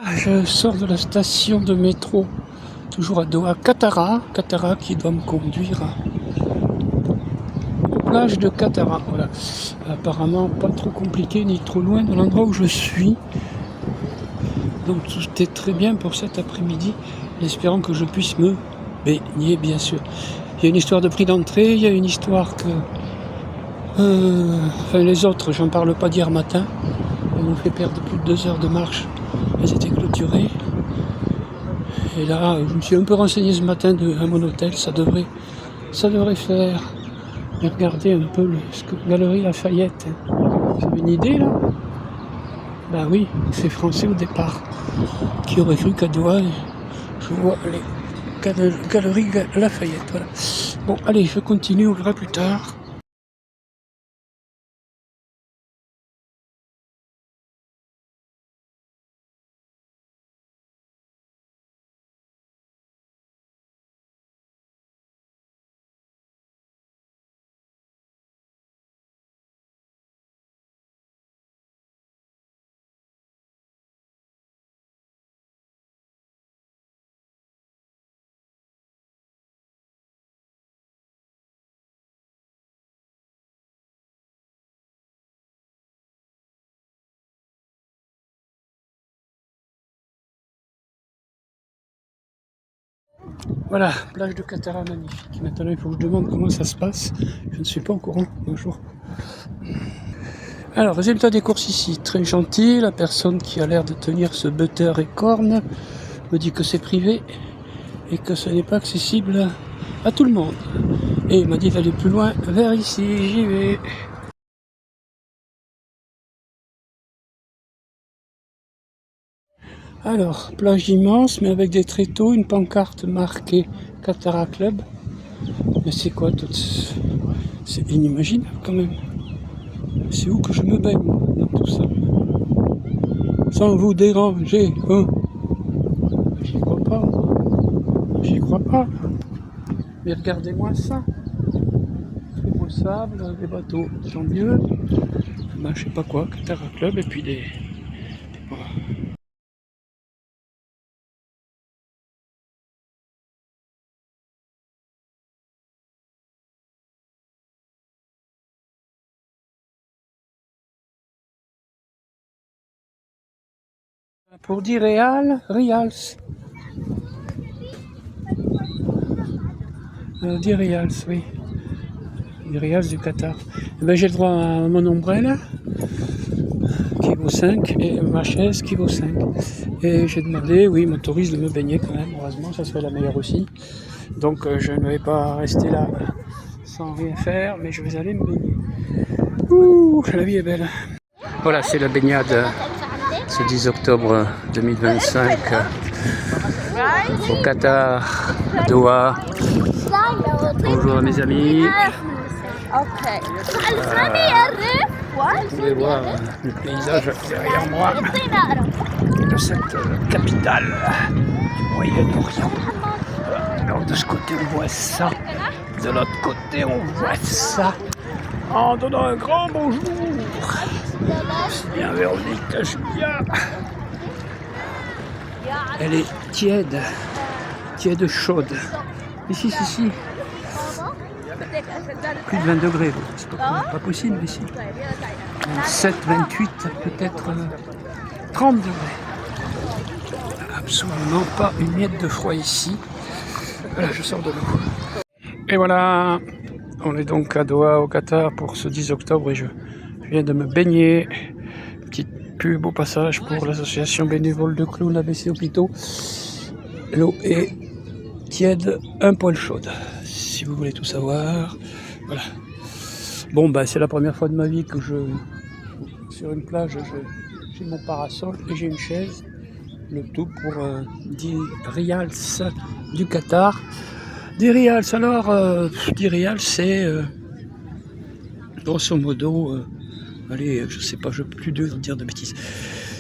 Je sors de la station de métro, toujours à Doha, Katara qui doit me conduire à la plage de Katara. Voilà. Apparemment pas trop compliqué ni trop loin de l'endroit où je suis. Donc tout est très bien pour cet après-midi, en espérant que je puisse me baigner, bien sûr. Il y a une histoire de prix d'entrée, il y a une histoire que... les autres, j'en parle pas d'hier matin. Elles m'ont fait perdre plus de 2 heures de marche. Elles étaient clôturées. Et là, je me suis un peu renseigné ce matin à mon hôtel. Ça devrait faire. Et regardez un peu Galerie Lafayette. Vous avez une idée là? Ben oui, c'est français au départ. Qui aurait cru qu'à Doha, je vois les Galeries Lafayette. Voilà. Bon, allez, je continue, on verra plus tard. Voilà, plage de Katara magnifique. Maintenant, il faut que je demande comment ça se passe. Je ne suis pas au courant. Bonjour. Alors, résultat des courses ici. Très gentil. La personne qui a l'air de tenir ce butter et corne me dit que c'est privé et que ce n'est pas accessible à tout le monde. Et il m'a dit d'aller plus loin vers ici. J'y vais. Alors, plage immense, mais avec des tréteaux, une pancarte marquée Katara Club. Mais c'est quoi tout ça? C'est inimaginable quand même. C'est où que je me baigne dans tout ça? Sans vous déranger, hein? J'y crois pas. J'y crois pas. Mais regardez-moi ça. Très beau sable, des bateaux, tant mieux. Ben, je sais pas quoi, Katara Club, et puis des... Voilà. Pour dire Rials. Dire Rials, oui. Dire Rials du Qatar. Et ben, j'ai le droit à mon ombrelle qui vaut 5 et ma chaise qui vaut 5. Et j'ai demandé, oui, il m'autorise de me baigner quand même. Heureusement, ça serait la meilleure aussi. Donc je ne vais pas rester là sans rien faire, mais je vais aller me baigner. Ouh, la vie est belle. Voilà, c'est la baignade ce 10 octobre 2025 au Qatar, Doha. Bonjour à mes amis. Vous pouvez voir le paysage derrière moi de cette capitale Moyen-Orient. Alors de ce côté on voit ça, de l'autre côté on voit ça. En donnant un grand bonjour. C'est bien Véronique, Julia. Elle est tiède chaude. Ici. Plus de 20 degrés, c'est pas possible ici. 27, 28, peut-être 30 degrés. Absolument pas une miette de froid ici. Voilà, je sors de l'eau. Et voilà, on est donc à Doha au Qatar pour ce 10 octobre et je viens de me baigner. Petite pub au passage pour l'association bénévole de clowns ABC Hôpitaux. L'eau est tiède, un poil chaude, si vous voulez tout savoir. Voilà. Bon, bah, c'est la première fois de ma vie que sur une plage, j'ai mon parasol et j'ai une chaise. Le tout pour 10 rials du Qatar. 10 rials, alors 10 rials, c'est grosso modo, allez, je sais pas, je peux plus dire de bêtises.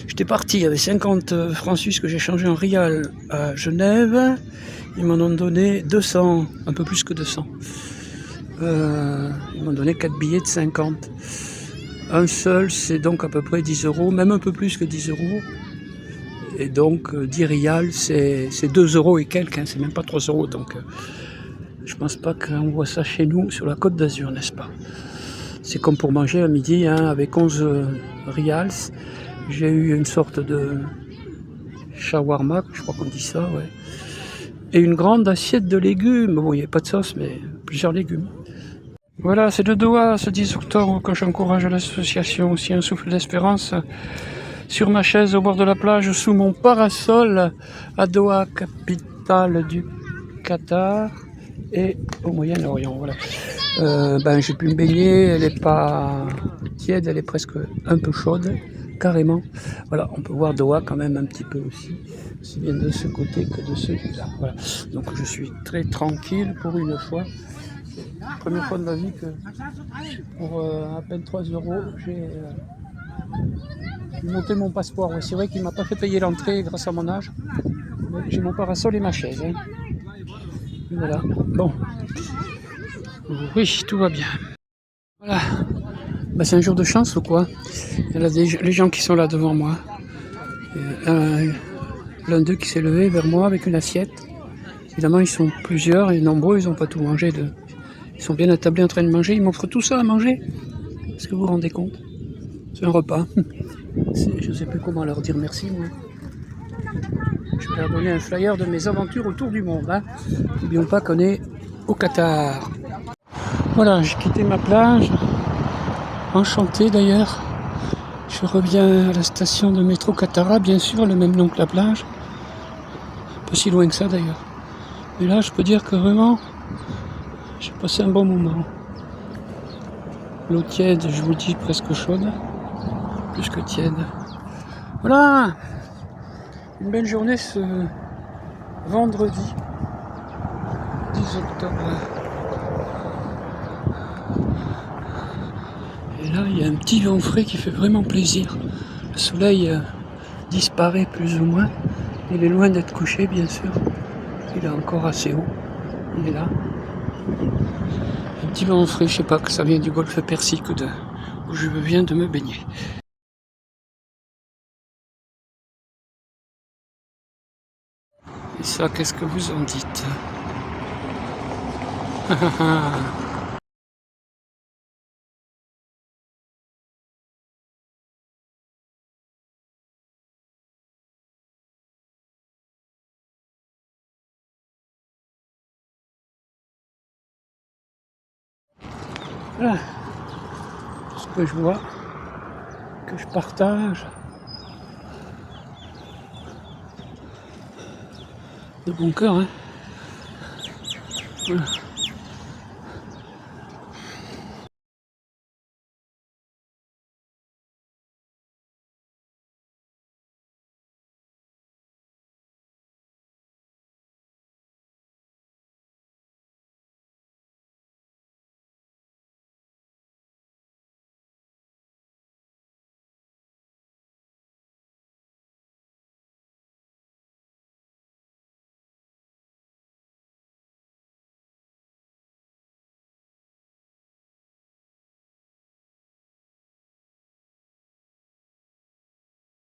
J'étais parti, il y avait 50 francs suisses que j'ai changé en rials à Genève. Ils m'en ont donné 200, un peu plus que 200. Ils m'ont donné 4 billets de 50. Un seul, c'est donc à peu près 10 €, même un peu plus que 10 €. Et donc 10 rials, c'est 2 € et quelques, hein, c'est même pas 3 €. Donc je pense pas qu'on voit ça chez nous sur la Côte d'Azur, n'est-ce pas? C'est comme pour manger à midi, hein, avec 11 rials. J'ai eu une sorte de shawarma, je crois qu'on dit ça, ouais. Et une grande assiette de légumes. Bon, il n'y avait pas de sauce, mais plusieurs légumes. Voilà, c'est de Doha, ce 10 octobre, que j'encourage l'association Aussi un souffle d'espérance. Sur ma chaise au bord de la plage, sous mon parasol, à Doha, capitale du Qatar, et au Moyen-Orient. Voilà. J'ai pu me baigner, elle n'est pas tiède, elle est presque un peu chaude, carrément. Voilà, on peut voir Doha quand même un petit peu aussi bien de ce côté que de celui-là. Voilà. Donc je suis très tranquille pour une fois. Première fois de ma vie que pour à peine 3 € j'ai monté mon passeport. C'est vrai qu'il ne m'a pas fait payer l'entrée grâce à mon âge. J'ai mon parasol et ma chaise. Hein. Voilà. Bon. Oui, tout va bien. Voilà. C'est un jour de chance ou quoi? Il y a les gens qui sont là devant moi. L'un d'eux qui s'est levé vers moi avec une assiette. Évidemment, ils sont plusieurs et nombreux, ils n'ont pas tout mangé. Ils sont bien attablés en train de manger. Ils m'offrent tout ça à manger. Est-ce que vous vous rendez compte? C'est un repas. Je ne sais plus comment leur dire merci, moi. Je vais leur donner un flyer de mes aventures autour du monde. Hein. N'oublions pas qu'on est au Qatar. Voilà, j'ai quitté ma plage. Enchanté d'ailleurs. Je reviens à la station de métro Katara, bien sûr, le même nom que la plage. Pas si loin que ça d'ailleurs. Et là, je peux dire que vraiment, j'ai passé un bon moment. L'eau tiède, je vous dis, presque chaude. Plus que tiède. Voilà! Une belle journée ce vendredi 10 octobre. Et là, il y a un petit vent frais qui fait vraiment plaisir. Le soleil disparaît plus ou moins. Il est loin d'être couché, bien sûr. Il est encore assez haut. Il est là. Un petit vent frais, je sais pas, que ça vient du golfe Persique où je viens de me baigner. Et ça, qu'est-ce que vous en dites? Voilà. Ce que je vois, que je partage. De bon cœur, hein. Voilà.